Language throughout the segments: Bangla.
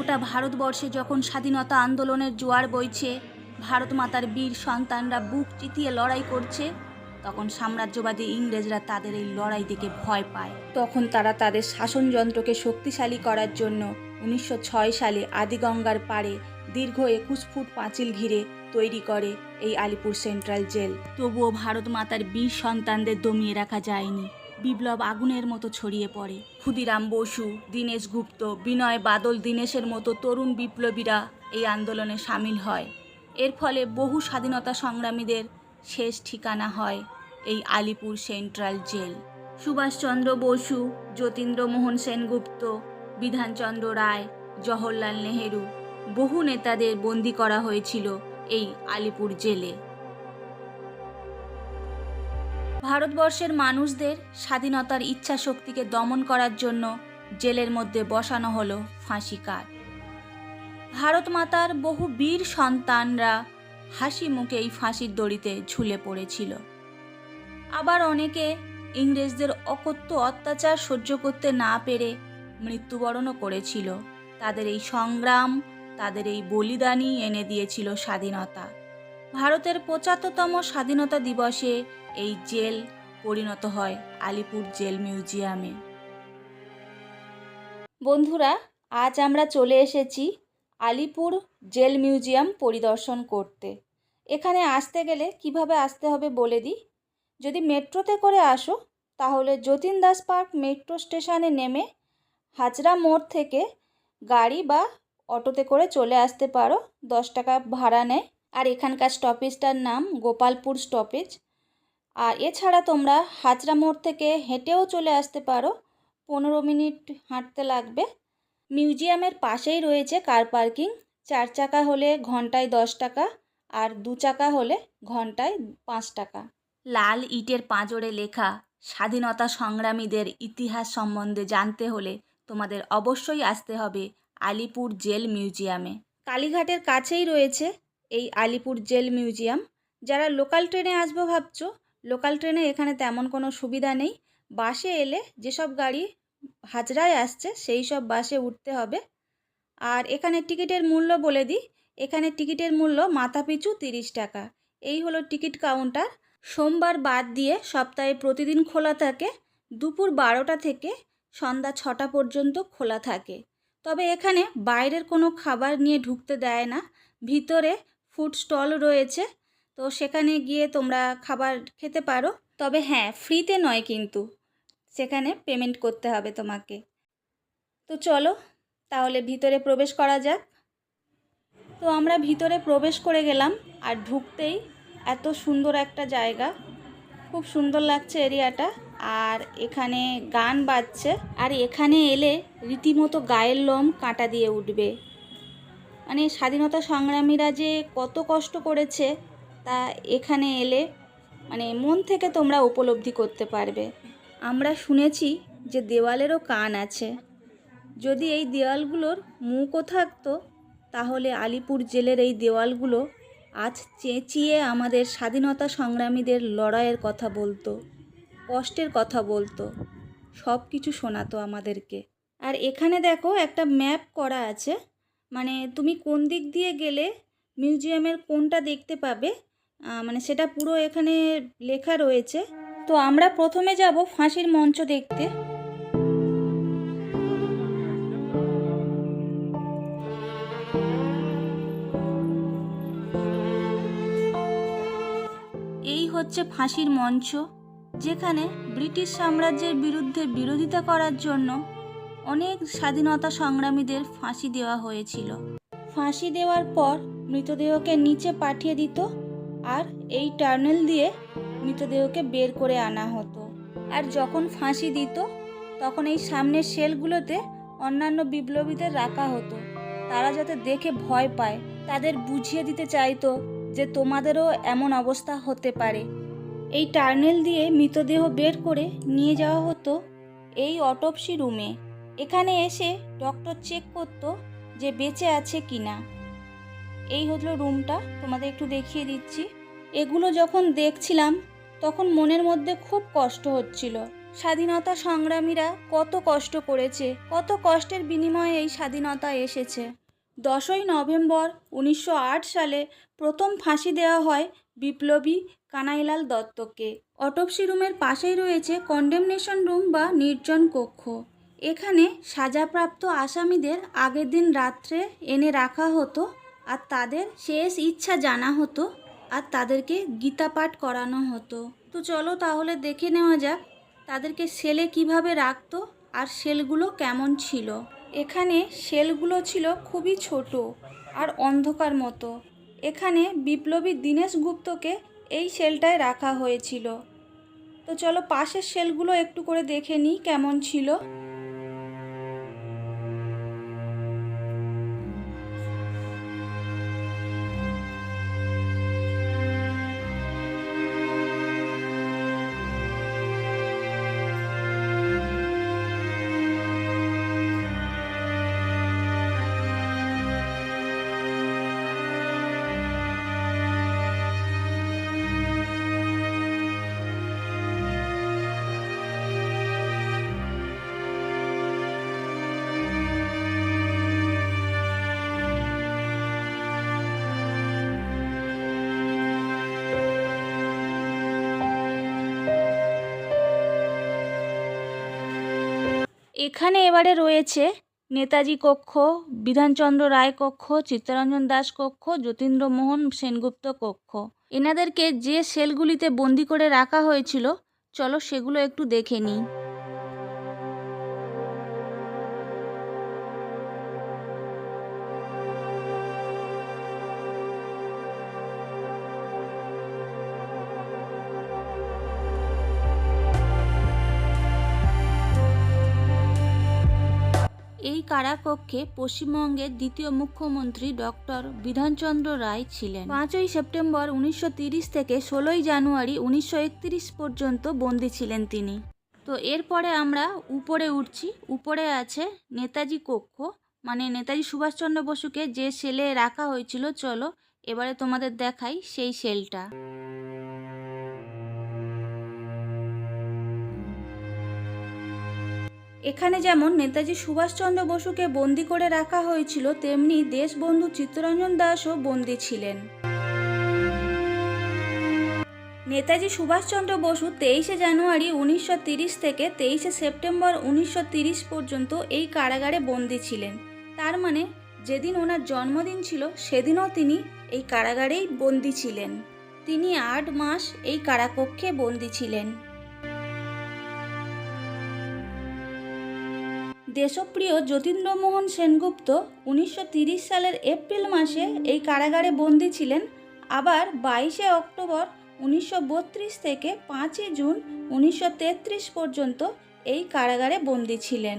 গোটা ভারতবর্ষে যখন স্বাধীনতা আন্দোলনের জোয়ার বইছে, ভারত মাতার বীর সন্তানরা বুক চিতিয়ে লড়াই করছে, তখন সাম্রাজ্যবাদী ইংরেজরা তাদের এই লড়াই দেখে ভয় পায়। তখন তারা তাদের শাসনযন্ত্রকে শক্তিশালী করার জন্য 1906 সালে আদিগঙ্গার পাড়ে দীর্ঘ 21 ফুট পাঁচিল ঘিরে তৈরি করে এই আলিপুর সেন্ট্রাল জেল। তবুও ভারত মাতার বীর সন্তানদের দমিয়ে রাখা যায়নি। বিপ্লব আগুনের মতো ছড়িয়ে পড়ে। ক্ষুদিরাম বসু, দীনেশ গুপ্ত, বিনয় বাদল দীনেশের মতো তরুণ বিপ্লবীরা এই আন্দোলনে সামিল হয়। এর ফলে বহু স্বাধীনতা সংগ্রামীদের শেষ ঠিকানা হয় এই আলিপুর সেন্ট্রাল জেল। সুভাষচন্দ্র বসু, যতীন্দ্রমোহন সেনগুপ্ত, বিধানচন্দ্র রায়, জওহরলাল নেহেরু, বহু নেতাদের বন্দী করা হয়েছিল এই আলিপুর জেলে। ভারতবর্ষের মানুষদের স্বাধীনতার ইচ্ছা শক্তিকে দমন করার জন্য জেলের মধ্যে বসানো হলো ফাঁসি কাঠ। ভারত মাতার বহু বীর সন্তানরা হাসি মুখে এই ফাঁসির দড়িতে ঝুলে পড়েছিল। আবার অনেকে ইংরেজদের অকথ্য অত্যাচার সহ্য করতে না পেরে মৃত্যুবরণও করেছিল। তাদের এই সংগ্রাম, তাদের এই বলিদানই এনে দিয়েছিল স্বাধীনতা। ভারতের ৭৫তম স্বাধীনতা দিবসে এই জেল পরিণত হয় আলিপুর জেল মিউজিয়ামে। বন্ধুরা, আজ আমরা চলে এসেছি আলিপুর জেল মিউজিয়াম পরিদর্শন করতে। এখানে আসতে গেলে কিভাবে আসতে হবে বলে দিই। যদি মেট্রোতে করে আসো তাহলে যতীন দাস পার্ক মেট্রো স্টেশনে নেমে হাজরা মোড় থেকে গাড়ি বা অটোতে করে চলে আসতে পারো। 10 টাকা ভাড়া নেয়। আর এখানকার স্টপেজটার নাম গোপালপুর স্টপেজ। আর এছাড়া তোমরা হাজরা মোড় থেকে হেঁটেও চলে আসতে পারো, 15 মিনিট হাঁটতে লাগবে। মিউজিয়ামের পাশেই রয়েছে কার পার্কিং। 4 চাকা হলে ঘন্টায় 10 টাকা আর 2 চাকা হলে ঘন্টায় 5 টাকা। লাল ইটের পাঁজরে লেখা স্বাধীনতা সংগ্রামীদের ইতিহাস সম্বন্ধে জানতে হলে তোমাদের অবশ্যই আসতে হবে আলিপুর জেল মিউজিয়ামে। কালীঘাটের কাছেই রয়েছে এই আলিপুর জেল মিউজিয়াম। যারা লোকাল ট্রেনে আসবো ভাবছো, লোকাল ট্রেনে এখানে তেমন কোনো সুবিধা নেই। বাসে এলে যেসব গাড়ি হাজরায় আসছে সেই সব বাসে উঠতে হবে। আর এখানে টিকিটের মূল্য বলে দিই। এখানে টিকিটের মূল্য মাথাপিছু 30 টাকা। এই হলো টিকিট কাউন্টার। সোমবার বাদ দিয়ে সপ্তাহে প্রতিদিন খোলা থাকে। দুপুর 12টা থেকে সন্ধ্যা 6টা পর্যন্ত খোলা থাকে। তবে এখানে বাইরের কোনো খাবার নিয়ে ঢুকতে দেয় না। ভিতরে ফুড স্টল রয়েছে, তো সেখানে গিয়ে তোমরা খাবার খেতে পারো। তবে হ্যাঁ, ফ্রিতে নয়, কিন্তু সেখানে পেমেন্ট করতে হবে তোমাকে। তো চলো তাহলে ভিতরে প্রবেশ করা যাক। তো আমরা ভিতরে প্রবেশ করে গেলাম। আর ঢুকতেই এত সুন্দর একটা জায়গা, খুব সুন্দর লাগছে এরিয়াটা। আর এখানে গান বাজছে। আর এখানে এলে রীতিমতো গায়ের লোম কাঁটা দিয়ে উঠবে। মানে স্বাধীনতা সংগ্রামীরা যে কত কষ্ট করেছে তা এখানে এলে মানে মন থেকে তোমরা উপলব্ধি করতে পারবে। আমরা শুনেছি যে দেওয়ালেরও কান আছে। যদি এই দেওয়ালগুলোর মুখও থাকতো তাহলে আলিপুর জেলের এই দেওয়ালগুলো আজ চেঁচিয়ে আমাদের স্বাধীনতা সংগ্রামীদের লড়াইয়ের কথা বলতো, কষ্টের কথা বলতো, সব কিছু শোনাতো আমাদেরকে। আর এখানে দেখো একটা ম্যাপ করা আছে, মানে তুমি কোন দিক দিয়ে গেলে মিউজিয়ামের কোনটা দেখতে পাবে, মানে সেটা পুরো এখানে লেখা রয়েছে। তো আমরা প্রথমে যাব ফাঁসির মঞ্চ দেখতে। এই হচ্ছে ফাঁসির মঞ্চ, যেখানে ব্রিটিশ সাম্রাজ্যের বিরুদ্ধে বিরোধিতা করার জন্য অনেক স্বাধীনতা সংগ্রামীদের ফাঁসি দেওয়া হয়েছিল। ফাঁসি দেওয়ার পর মৃতদেহকে নিচে পাঠিয়ে দিত, আর এই টার্নেল দিয়ে মৃতদেহকে বের করে আনা হতো। আর যখন ফাঁসি দিত তখন এই সামনের সেলগুলোতে অন্যান্য বিপ্লবীদের রাখা হতো। তারা যাতে দেখে ভয় পায়, তাদের বুঝিয়ে দিতে চাইতো যে তোমাদেরও এমন অবস্থা হতে পারে। এই টার্নেল দিয়ে মৃতদেহ বের করে নিয়ে যাওয়া হতো এই অটোপসি রুমে। এখানে এসে ডক্টর চেক করতো যে বেঁচে আছে কিনা। এই হলো রুমটা, তোমাদের একটু দেখিয়ে দিচ্ছি। এগুলো যখন দেখছিলাম তখন মনের মধ্যে খুব কষ্ট হচ্ছিল। স্বাধীনতা সংগ্রামীরা কত কষ্ট করেছে, কত কষ্টের বিনিময়ে এই স্বাধীনতা এসেছে। 10ই নভেম্বর 1908 সালে প্রথম ফাঁসি দেওয়া হয় বিপ্লবী কানাইলাল দত্তকে। অটোপসি রুমের পাশেই রয়েছে কন্ডেমনেশন রুম বা নির্জন কক্ষ। এখানে সাজাপ্রাপ্ত আসামিদের আগের দিন রাত্রে এনে রাখা হতো আর তাদের শেষ ইচ্ছা জানা হতো আর তাদেরকে গীতা পাঠ করানো হতো। তো চলো তাহলে দেখে নেওয়া যাক তাদেরকে সেলে কিভাবে রাখতো আর সেলগুলো কেমন ছিল। এখানে সেলগুলো ছিল খুবই ছোট আর অন্ধকার মতো। এখানে বিপ্লবী দীনেশ গুপ্তকে এই সেলটায় রাখা হয়েছিল। তো চলো পাশের সেলগুলো একটু করে দেখে নিই কেমন ছিল। এখানে এবারে রয়েছে নেতাজি কক্ষ, বিধানচন্দ্র রায় কক্ষ, চিত্তরঞ্জন দাস কক্ষ, যতীন্দ্রমোহন সেনগুপ্ত কক্ষ। এনাদেরকে যে সেলগুলিতে বন্দি করে রাখা হয়েছিল চলো সেগুলো একটু দেখে নিই। এই কারাকক্ষে পশ্চিমবঙ্গের দ্বিতীয় মুখ্যমন্ত্রী ডক্টর বিধানচন্দ্র রায় ছিলেন। 5ই সেপ্টেম্বর 1930 থেকে 16ই জানুয়ারি 1931 পর্যন্ত বন্দী ছিলেন তিনি। তো এরপরে আমরা উপরে উঠছি। উপরে আছে নেতাজি কক্ষ, মানে নেতাজি সুভাষচন্দ্র বসুকে যে সেলে রাখা হয়েছিল। চলো এবারে তোমাদের দেখাই সেই সেলটা। এখানে যেমন নেতাজি সুভাষচন্দ্র বসুকে বন্দি করে রাখা হয়েছিল, তেমনি দেশবন্ধু চিত্তরঞ্জন দাসও বন্দি ছিলেন। নেতাজি সুভাষচন্দ্র বসু 23শে জানুয়ারি 1930 থেকে 23শে সেপ্টেম্বর 1930 পর্যন্ত এই কারাগারে বন্দি ছিলেন। তার মানে যেদিন ওনার জন্মদিন ছিল সেদিনও তিনি এই কারাগারেই বন্দি ছিলেন। তিনি 8 মাস এই কারাকক্ষে বন্দি ছিলেন। দেশপ্রিয় যতীন্দ্রমোহন সেনগুপ্ত 1930 সালের এপ্রিল মাসে এই কারাগারে বন্দী ছিলেন। আবার 22শে অক্টোবর 1932 থেকে 5ই জুন 1933 পর্যন্ত এই কারাগারে বন্দী ছিলেন।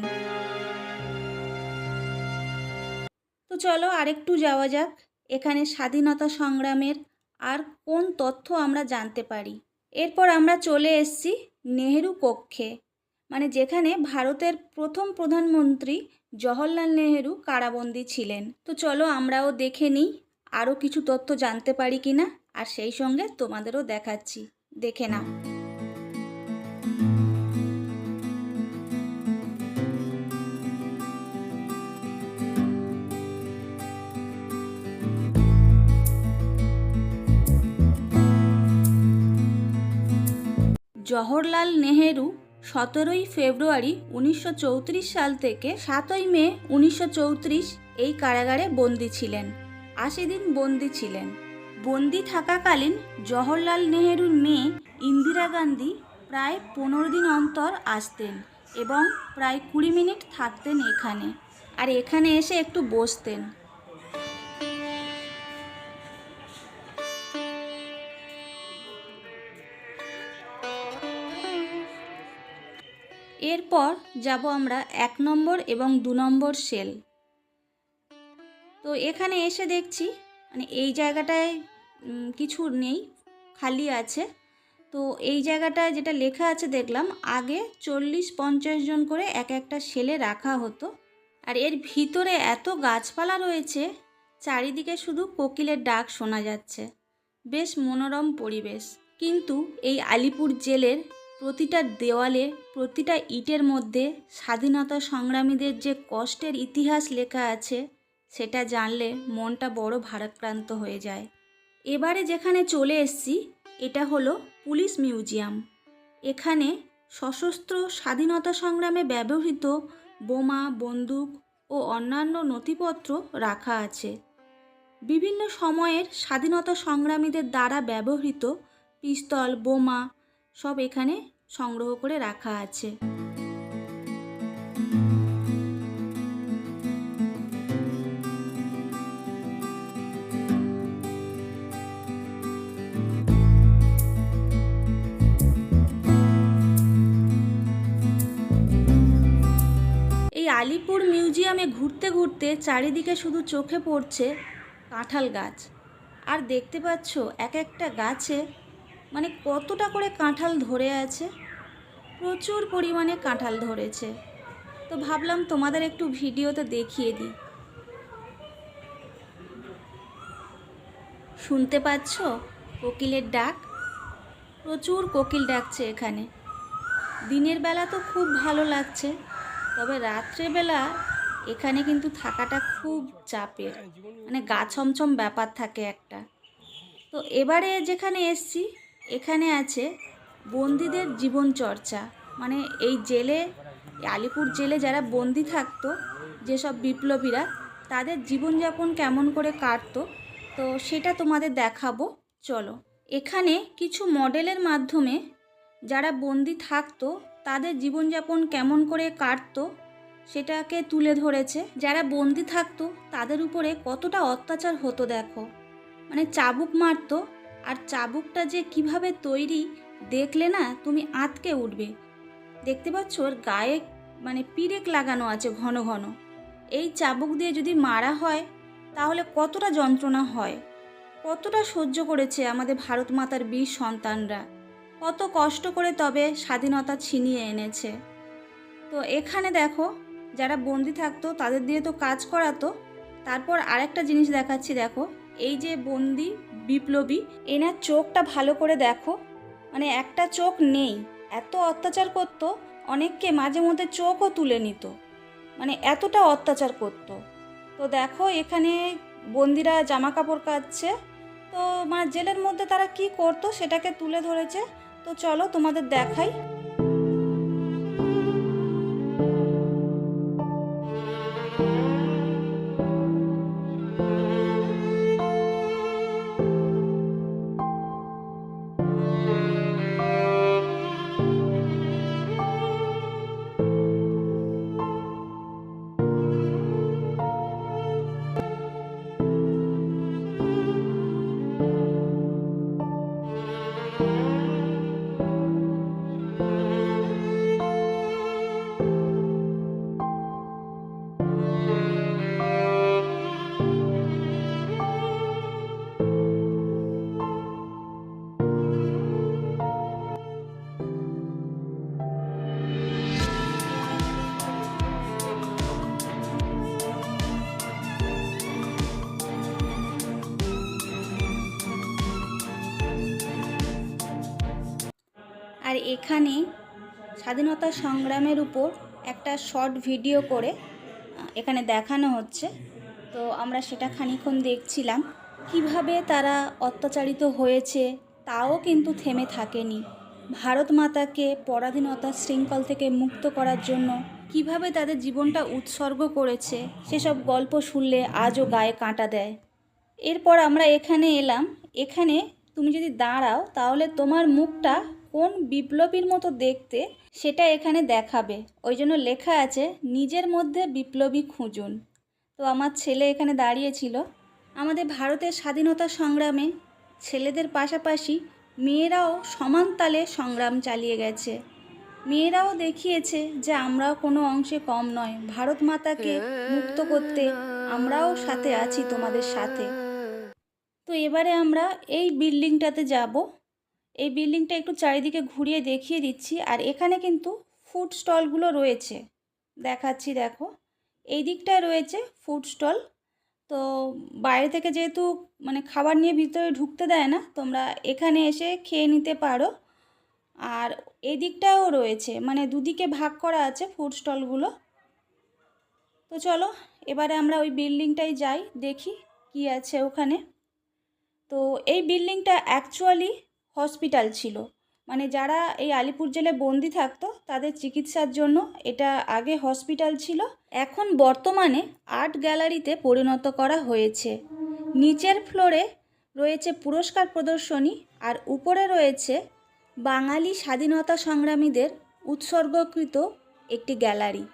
তো চলো আরেকটু যাওয়া যাক এখানে স্বাধীনতা সংগ্রামের আর কোন তথ্য আমরা জানতে পারি। এরপর আমরা চলে এসেছি নেহেরু কক্ষে, মানে যেখানে ভারতের প্রথম প্রধানমন্ত্রী জওহরলাল নেহেরু কারাবন্দী ছিলেন। তো চলো আমরাও দেখে নিই আরও কিছু তথ্য জানতে পারি কিনা, আর সেই সঙ্গে তোমাদেরও দেখাচ্ছি, দেখে নাও। জওহরলাল নেহেরু 17ই ফেব্রুয়ারি 1934 সাল থেকে 7ই মে 1934 এই কারাগারে বন্দী ছিলেন। 80 দিন বন্দী ছিলেন। বন্দী থাকাকালীন জওহরলাল নেহেরুর মেয়ে ইন্দিরা গান্ধী প্রায় 15 দিন অন্তর আসতেন এবং প্রায় 20 মিনিট থাকতেন এখানে, আর এখানে এসে একটু বসতেন। এরপর যাব আমরা 1 নম্বর এবং 2 নম্বর সেল। তো এখানে এসে দেখছি মানে এই জায়গাটায় কিছু নেই, খালি আছে। তো এই জায়গাটায় যেটা লেখা আছে দেখলাম আগে 40-50 জন করে এক একটা সেলে রাখা হতো, আর এর ভিতরে এত গাছপালা রয়েছে, চারিদিকে শুধু কোকিলের ডাক শোনা যাচ্ছে। বেশ মনোরম পরিবেশ। কিন্তু এই আলিপুর জেলের প্রতিটা দেওয়ালে, প্রতিটা ইটের মধ্যে স্বাধীনতা সংগ্রামীদের যে কষ্টের ইতিহাস লেখা আছে সেটা জানলে মনটা বড় ভারাক্রান্ত হয়ে যায়। এবারে যেখানে চলে এসেছি এটা হলো পুলিশ মিউজিয়াম। এখানে সশস্ত্র স্বাধীনতা সংগ্রামে ব্যবহৃত বোমা, বন্দুক ও অন্যান্য নথিপত্র রাখা আছে। বিভিন্ন সময়ের স্বাধীনতা সংগ্রামীদের দ্বারা ব্যবহৃত পিস্তল, বোমা সব এখানে সংগ্রহ করে রাখা আছে। এই আলিপুর মিউজিয়ামে ঘুরতে ঘুরতে চারিদিকে শুধু চোখে পড়ছে কাঁঠাল গাছ। আর দেখতে পাচ্ছ এক একটা গাছে মানে কতটা করে কাঁঠাল ধরে আছে, প্রচুর পরিমাণে কাঁঠাল ধরেছে। তো ভাবলাম তোমাদের একটু ভিডিওতে দেখিয়ে দিই। শুনতে পাচ্ছ কোকিলের ডাক? প্রচুর কোকিল ডাকছে এখানে। দিনের বেলা তো খুব ভালো লাগছে, তবে রাত্রেবেলা এখানে কিন্তু থাকাটা খুব চাপের, মানে গা ছমছম ব্যাপার থাকে একটা। তো এবারে যেখানে এসছি এখানে আছে বন্দীদের জীবনচর্চা, মানে এই জেলে, আলিপুর জেলে যারা বন্দি থাকতো, যেসব বিপ্লবীরা, তাদের জীবনযাপন কেমন করে কাটতো, তো সেটা তোমাদের দেখাবো। চলো, এখানে কিছু মডেলের মাধ্যমে যারা বন্দি থাকতো তাদের জীবনযাপন কেমন করে কাটতো সেটাকে তুলে ধরেছে। যারা বন্দি থাকতো তাদের উপরে কতটা অত্যাচার হতো দেখো, মানে চাবুক মারতো, আর চাবুকটা যে কিভাবে তৈরি দেখলে না তুমি আঁতকে উঠবে। দেখতে পাচ্ছ ওর গায়ে মানে পিরেক লাগানো আছে ঘন ঘন। এই চাবুক দিয়ে যদি মারা হয় তাহলে কতটা যন্ত্রণা হয়, কতটা সহ্য করেছে আমাদের ভারত মাতার বীর সন্তানরা, কত কষ্ট করে তবে স্বাধীনতা ছিনিয়ে এনেছে। তো এখানে দেখো যারা বন্দি থাকতো তাদের দিয়ে তো কাজ করাতো। তারপর আরেকটা জিনিস দেখাচ্ছি, দেখো এই যে বন্দি বিপ্লবী, এনার চোখটা ভালো করে দেখো, মানে একটা চোখ নেই, এত অত্যাচার করতো, অনেককে মাঝে মধ্যে চোখও তুলে নিত, মানে এতটা অত্যাচার করতো। তো দেখো এখানে বন্দিরা জামা কাপড় কাচ্ছে, তো মানে জেলের মধ্যে তারা কি করতো সেটাকে তুলে ধরেছে। তো চলো তোমাদের দেখাই। আর এখানে স্বাধীনতা সংগ্রামের উপর একটা শর্ট ভিডিও করে এখানে দেখানো হচ্ছে। তো আমরা সেটা খানিকক্ষণ দেখছিলাম, কিভাবে তারা অত্যাচারিত হয়েছে তাও কিন্তু থেমে থাকেনি। ভারত মাতাকে পরাধীনতার শৃঙ্খল থেকে মুক্ত করার জন্য কিভাবে তাদের জীবনটা উৎসর্গ করেছে সেসব গল্প শুনলে আজও গায়ে কাঁটা দেয়। এরপর আমরা এখানে এলাম। এখানে তুমি যদি দাঁড়াও তাহলে তোমার মুখটা কোন বিপ্লবীর মতো দেখতে সেটা এখানে দেখাবে। ওই জন্য লেখা আছে নিজের মধ্যে বিপ্লবী খুঁজুন। তো আমার ছেলে এখানে দাঁড়িয়েছিল। আমাদের ভারতের স্বাধীনতা সংগ্রামে ছেলেদের পাশাপাশি মেয়েরাও সমান তালে সংগ্রাম চালিয়ে গেছে। মেয়েরাও দেখিয়েছে যে আমরাও কোনো অংশে কম নয়, ভারত মাতাকে মুক্ত করতে আমরাও সাথে আছি তোমাদের সাথে। তো এবারে আমরা এই বিল্ডিংটাতে যাব। এই বিল্ডিংটা একটু চারিদিকে ঘুরিয়ে দেখিয়ে দিচ্ছি। আর এখানে কিন্তু ফুড স্টলগুলো রয়েছে, দেখাচ্ছি দেখো। এই দিকটায় রয়েছে ফুড স্টল। তো বাইরে থেকে যেহেতু মানে খাবার নিয়ে ভিতরে ঢুকতে দেয় না, তোমরা এখানে এসে খেয়ে নিতে পারো। আর এই দিকটাও রয়েছে, মানে দুদিকে ভাগ করা আছে ফুড স্টলগুলো। তো চলো এবারে আমরা ওই বিল্ডিংটায় যাই, দেখি কি আছে ওখানে। তো এই বিল্ডিংটা অ্যাকচুয়ালি হসপিটাল ছিল, মানে যারা এই আলিপুর জেলে বন্দি থাকতো তাদের চিকিৎসার জন্য এটা আগে হসপিটাল ছিল। এখন বর্তমানে আর্ট গ্যালারিতে পরিণত করা হয়েছে। নিচের ফ্লোরে রয়েছে পুরস্কার প্রদর্শনী, আর উপরে রয়েছে বাঙালি স্বাধীনতা সংগ্রামীদের উৎসর্গকৃত একটি গ্যালারি।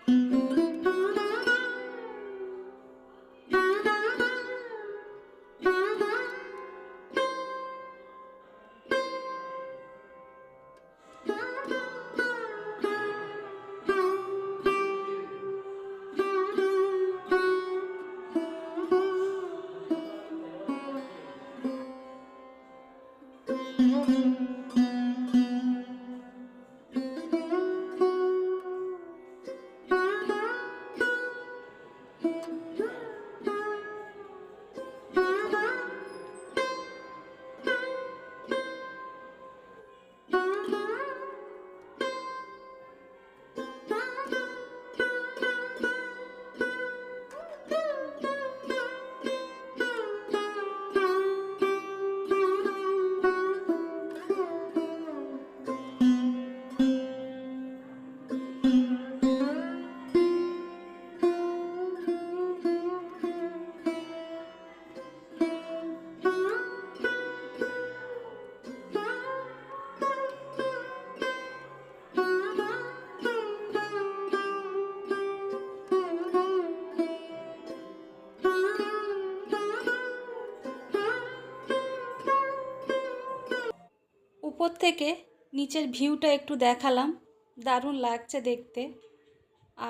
উপর থেকে নিচের ভিউটা একটু দেখালাম, দারুণ লাগছে দেখতে।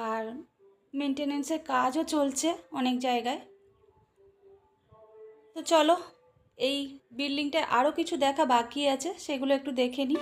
আর মেনটেনেন্সের কাজও চলছে অনেক জায়গায়। তো চলো এই বিল্ডিংটায় আরও কিছু দেখা বাকি আছে, সেগুলো একটু দেখে নিই।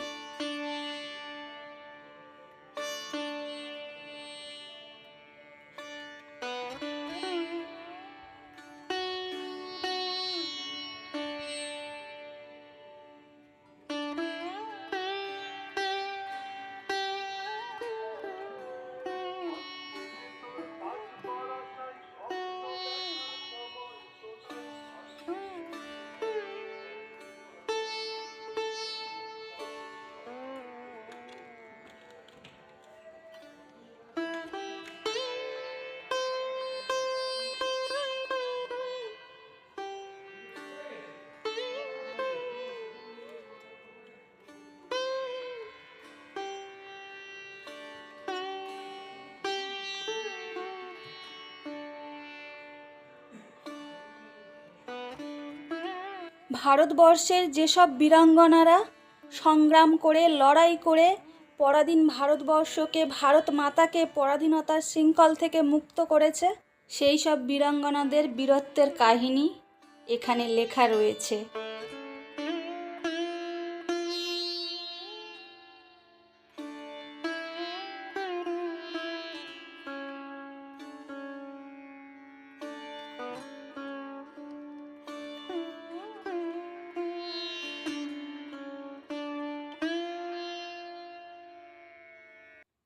ভারতবর্ষের যেসব বীরাঙ্গনারা সংগ্রাম করে, লড়াই করে পরাধীন ভারতবর্ষকে, ভারত মাতাকে পরাধীনতার শৃঙ্খল থেকে মুক্ত করেছে, সেই সব বীরাঙ্গনাদের বীরত্বের কাহিনী এখানে লেখা রয়েছে।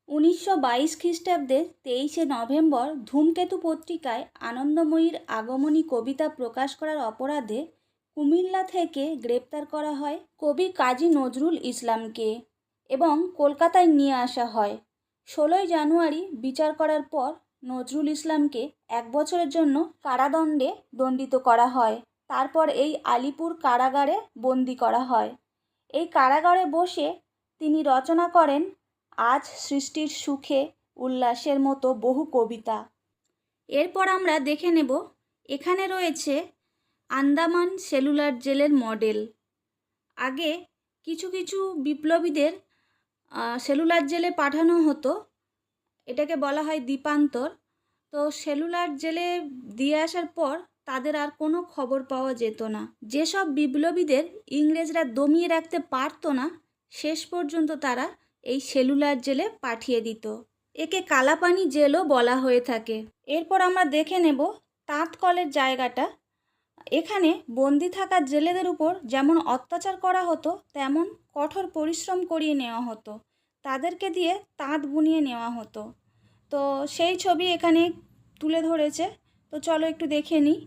1922 খ্রিস্টাব্দে 23শে নভেম্বর ধূমকেতু পত্রিকায় আনন্দময়ীর আগমনী কবিতা প্রকাশ করার অপরাধে কুমিল্লা থেকে গ্রেপ্তার করা হয় কবি কাজী নজরুল ইসলামকে এবং কলকাতায় নিয়ে আসা হয়। 16ই জানুয়ারি বিচার করার পর নজরুল ইসলামকে 1 বছরের জন্য কারাদণ্ডে দণ্ডিত করা হয়। তারপর এই আলিপুর কারাগারে বন্দি করা হয়। এই কারাগারে বসে তিনি রচনা করেন আজ সৃষ্টির সুখে উল্লাসের মতো বহু কবিতা। এরপর আমরা দেখে নেব এখানে রয়েছে আন্দামান সেলুলার জেলের মডেল। আগে কিছু কিছু বিপ্লবীদের সেলুলার জেলে পাঠানো হতো, এটাকে বলা হয় দ্বীপান্তর। তো সেলুলার জেলে দিয়ে আসার পর তাদের আর কোনো খবর পাওয়া যেত না। যেসব বিপ্লবীদের ইংরেজরা দমিয়ে রাখতে পারতো না, শেষ পর্যন্ত তারা এই সেলুলার জেলে পাঠিয়ে দিত। একে কালাপানি জেলও বলা হয়ে থাকে। এরপর আমরা দেখে নেব তাঁতকলের জায়গাটা। এখানে বন্দি থাকা জেলেদের উপর যেমন অত্যাচার করা হতো, তেমন কঠোর পরিশ্রম করিয়ে নেওয়া হতো। তাদেরকে দিয়ে তাঁত বুনিয়ে নেওয়া হতো। তো সেই ছবি এখানে তুলে ধরেছে। তো চলো একটু দেখে নিই।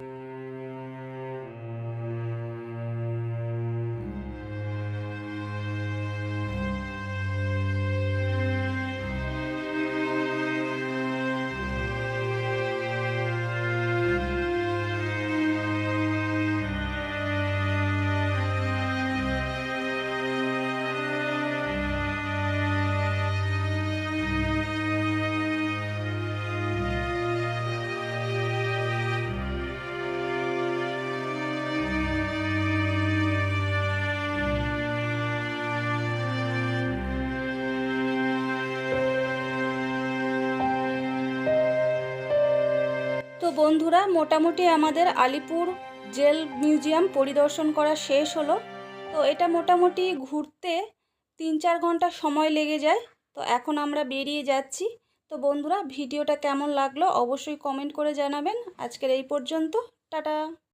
তো বন্ধুরা, মোটামুটি আমাদের আলিপুর জেল মিউজিয়াম পরিদর্শন করা শেষ হলো। তো এটা মোটামুটি ঘুরতে 3-4 ঘন্টা সময় লেগে যায়। তো এখন আমরা বেরিয়ে যাচ্ছি। তো বন্ধুরা, ভিডিওটা কেমন লাগলো অবশ্যই কমেন্ট করে জানাবেন। আজকের এই পর্যন্ত। টাটা।